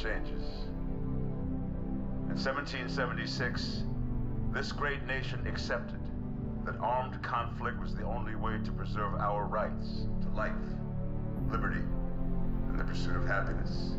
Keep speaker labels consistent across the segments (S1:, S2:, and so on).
S1: changes. In 1776, this great nation accepted that armed conflict was the only way to preserve our rights to life, liberty, and the pursuit of happiness.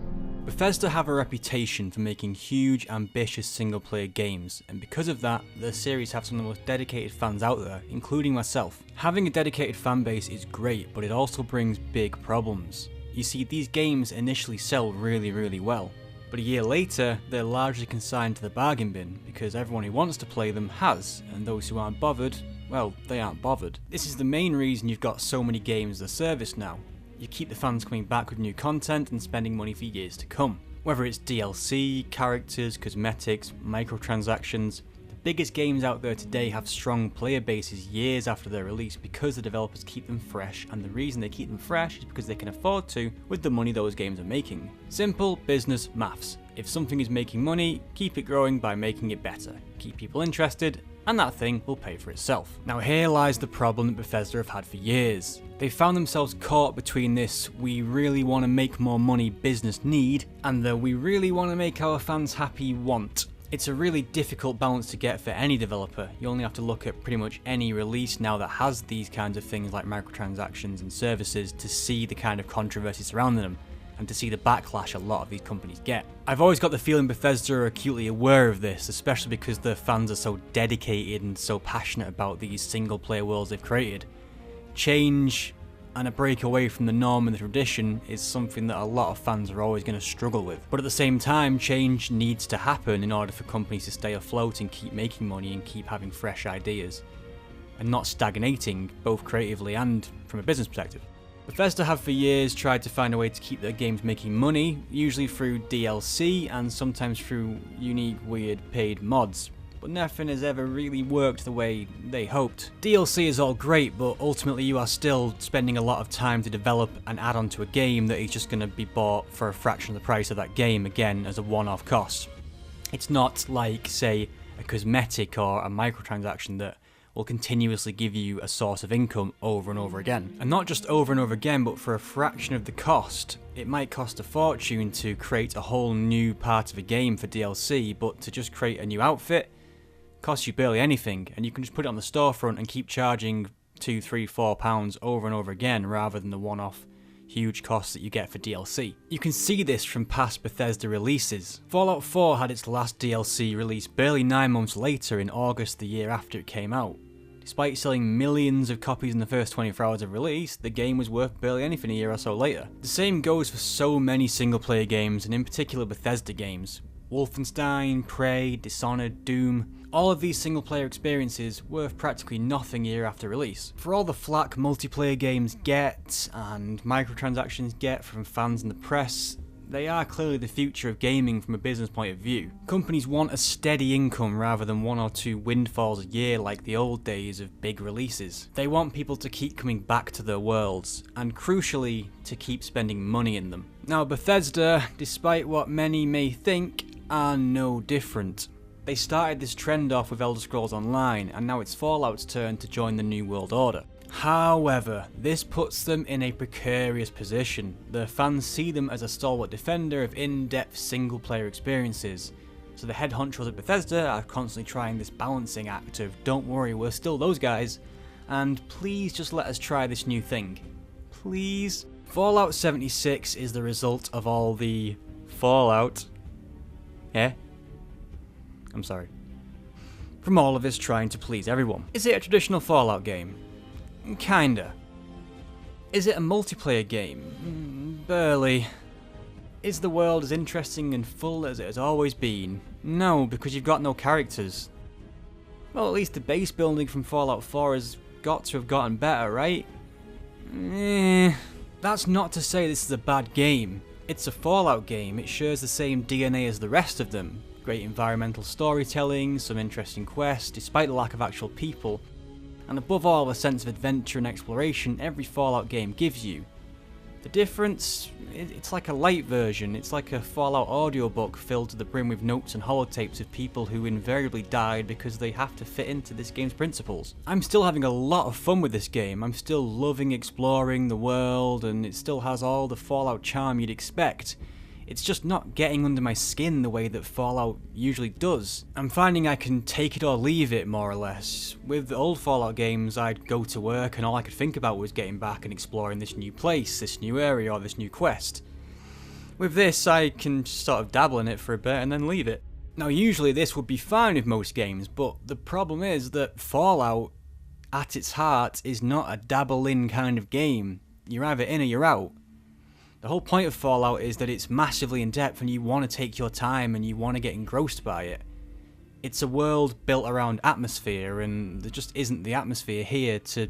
S2: Bethesda have a reputation for making huge, ambitious single-player games, and because of that, their series have some of the most dedicated fans out there, including myself. Having a dedicated fan base is great, but it also brings big problems. You see, these games initially sell really well, but a year later, they're largely consigned to the bargain bin, because everyone who wants to play them has, and those who aren't bothered, well, they aren't bothered. This is the main reason you've got so many games as a service now. You keep the fans coming back with new content and spending money for years to come. Whether it's DLC, characters, cosmetics, microtransactions, the biggest games out there today have strong player bases years after their release because the developers keep them fresh, and the reason they keep them fresh is because they can afford to with the money those games are making. Simple business maths. If something is making money, keep it growing by making it better. Keep people interested, and that thing will pay for itself. Now here lies the problem that Bethesda have had for years. They found themselves caught between this "we really want to make more money" business need and the "we really want to make our fans happy" want. It's a really difficult balance to get for any developer. You only have to look at pretty much any release now that has these kinds of things like microtransactions and services to see the kind of controversy surrounding them, and to see the backlash a lot of these companies get. I've always got the feeling Bethesda are acutely aware of this, especially because their fans are so dedicated and so passionate about these single player worlds they've created. Change and a break away from the norm and the tradition is something that a lot of fans are always going to struggle with. But at the same time, change needs to happen in order for companies to stay afloat and keep making money and keep having fresh ideas, and not stagnating, both creatively and from a business perspective. Bethesda have for years tried to find a way to keep their games making money, usually through DLC and sometimes through unique, weird paid mods, but nothing has ever really worked the way they hoped. DLC is all great, but ultimately you are still spending a lot of time to develop and add on to a game that is just going to be bought for a fraction of the price of that game, again as a one-off cost. It's not like, say, a cosmetic or a microtransaction that will continuously give you a source of income over and over again. And not just over and over again, but for a fraction of the cost. It might cost a fortune to create a whole new part of a game for DLC, but to just create a new outfit costs you barely anything, and you can just put it on the storefront and keep charging £2, £3, £4 over and over again, rather than the one-off huge costs that you get for DLC. You can see this from past Bethesda releases. Fallout 4 had its last DLC released barely 9 months later in August the year after it came out. Despite selling millions of copies in the first 24 hours of release, the game was worth barely anything a year or so later. The same goes for so many single player games, and in particular Bethesda games. Wolfenstein, Prey, Dishonored, Doom, all of these single player experiences worth practically nothing a year after release. For all the flack multiplayer games get and microtransactions get from fans and the press, they are clearly the future of gaming from a business point of view. Companies want a steady income rather than 1 or 2 windfalls a year like the old days of big releases. They want people to keep coming back to their worlds, and crucially, to keep spending money in them. Now Bethesda, despite what many may think, are no different. They started this trend off with Elder Scrolls Online, and now it's Fallout's turn to join the New World Order. However, this puts them in a precarious position. Their fans see them as a stalwart defender of in-depth single-player experiences, so the head honchos at Bethesda are constantly trying this balancing act of "don't worry, we're still those guys, and please just let us try this new thing. Please." Fallout 76 is the result of all the fallout. I'm sorry. From all of us trying to please everyone. Is it a traditional Fallout game? Kinda. Is it a multiplayer game? Barely. Is the world as interesting and full as it has always been? No, because you've got no characters. Well, at least the base building from Fallout 4 has got to have gotten better, right? That's not to say this is a bad game. It's a Fallout game, it shares the same DNA as the rest of them. Great environmental storytelling, some interesting quests, despite the lack of actual people, and above all a sense of adventure and exploration every Fallout game gives you. The difference, it's like a light version, it's like a Fallout audiobook filled to the brim with notes and holotapes of people who invariably died because they have to fit into this game's principles. I'm still having a lot of fun with this game, I'm still loving exploring the world, and it still has all the Fallout charm you'd expect. It's just not getting under my skin the way that Fallout usually does. I'm finding I can take it or leave it, more or less. With the old Fallout games, I'd go to work and all I could think about was getting back and exploring this new place, this new area, or this new quest. With this, I can sort of dabble in it for a bit and then leave it. Now, usually this would be fine with most games, but the problem is that Fallout, at its heart, is not a dabble-in kind of game. You're either in or you're out. The whole point of Fallout is that it's massively in-depth and you want to take your time and you want to get engrossed by it. It's a world built around atmosphere, and there just isn't the atmosphere here to,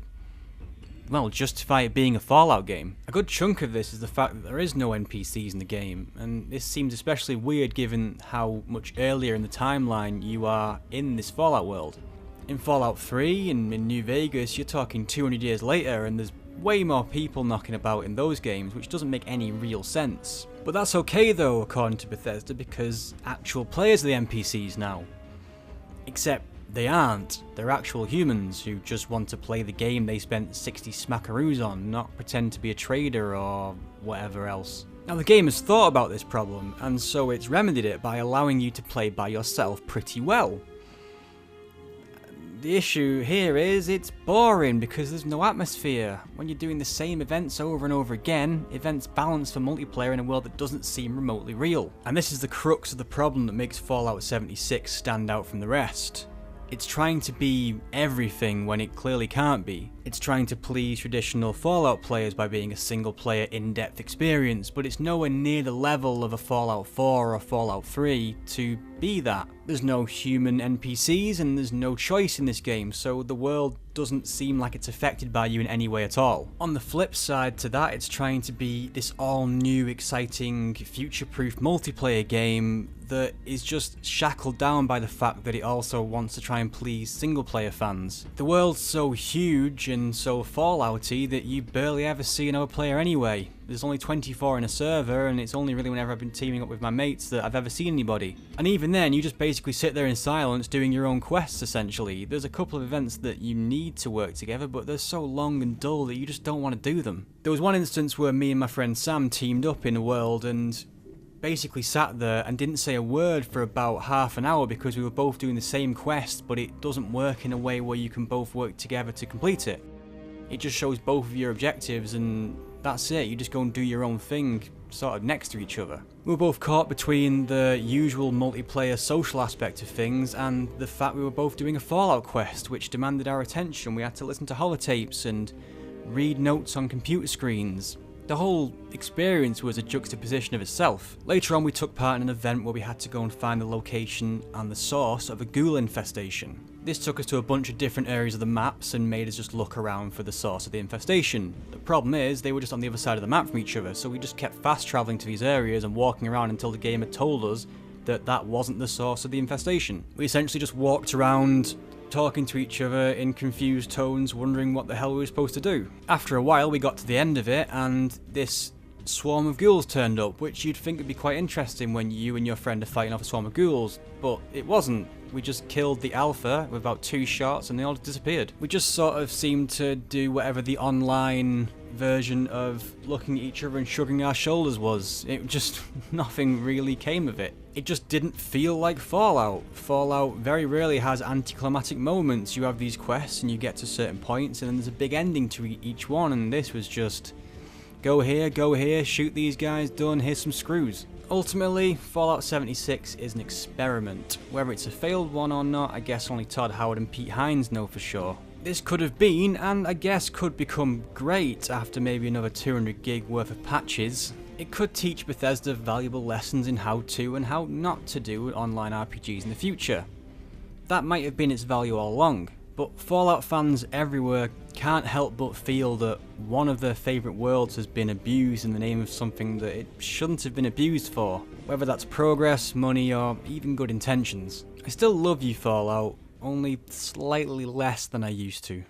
S2: well, justify it being a Fallout game. A good chunk of this is the fact that there is no NPCs in the game, and this seems especially weird given how much earlier in the timeline you are in this Fallout world. In Fallout 3 and in New Vegas, you're talking 200 years later, and there's way more people knocking about in those games, which doesn't make any real sense. But that's okay though, according to Bethesda, because actual players are the NPCs now. Except they aren't. They're actual humans who just want to play the game they spent 60 smackaroos on, not pretend to be a trader or whatever else. Now, the game has thought about this problem, and so it's remedied it by allowing you to play by yourself pretty well. The issue here is it's boring because there's no atmosphere. When you're doing the same events over and over again, events balance for multiplayer in a world that doesn't seem remotely real. And this is the crux of the problem that makes Fallout 76 stand out from the rest. It's trying to be everything when it clearly can't be. It's trying to please traditional Fallout players by being a single-player in-depth experience, but it's nowhere near the level of a Fallout 4 or Fallout 3 to be that. There's no human NPCs and there's no choice in this game, so the world doesn't seem like it's affected by you in any way at all. On the flip side to that, it's trying to be this all-new, exciting, future-proof multiplayer game that is just shackled down by the fact that it also wants to try and please single-player fans. The world's so huge and so Fallouty that you barely ever see another player anyway. There's only 24 in a server, and it's only really whenever I've been teaming up with my mates that I've ever seen anybody. And even then, you just basically sit there in silence doing your own quests, essentially. There's a couple of events that you need to work together, but they're so long and dull that you just don't want to do them. There was one instance where me and my friend Sam teamed up in a world and basically sat there and didn't say a word for about half an hour because we were both doing the same quest, but it doesn't work in a way where you can both work together to complete it. It just shows both of your objectives and that's it, you just go and do your own thing, sort of next to each other. We were both caught between the usual multiplayer social aspect of things and the fact we were both doing a Fallout quest, which demanded our attention. We had to listen to holotapes and read notes on computer screens. The whole experience was a juxtaposition of itself. Later on, we took part in an event where we had to go and find the location and the source of a ghoul infestation. This took us to a bunch of different areas of the maps and made us just look around for the source of the infestation. The problem is, they were just on the other side of the map from each other, so we just kept fast travelling to these areas and walking around until the game had told us that that wasn't the source of the infestation. We essentially just walked around, talking to each other in confused tones, wondering what the hell we were supposed to do. After a while, we got to the end of it, and this swarm of ghouls turned up, which you'd think would be quite interesting when you and your friend are fighting off a swarm of ghouls, but it wasn't. We just killed the alpha with about 2 shots and they all disappeared. We just sort of seemed to do whatever the online version of looking at each other and shrugging our shoulders was. It just, nothing really came of it. It just didn't feel like Fallout. Fallout very rarely has anticlimactic moments. You have these quests and you get to certain points and then there's a big ending to each one, and this was just go here, shoot these guys, done, here's some screws. Ultimately, Fallout 76 is an experiment. Whether it's a failed one or not, I guess only Todd Howard and Pete Hines know for sure. This could have been, and I guess could become great after maybe another 200 gig worth of patches. It could teach Bethesda valuable lessons in how to and how not to do online RPGs in the future. That might have been its value all along, but Fallout fans everywhere can't help but feel that one of their favourite worlds has been abused in the name of something that it shouldn't have been abused for, whether that's progress, money, or even good intentions. I still love you, Fallout, only slightly less than I used to.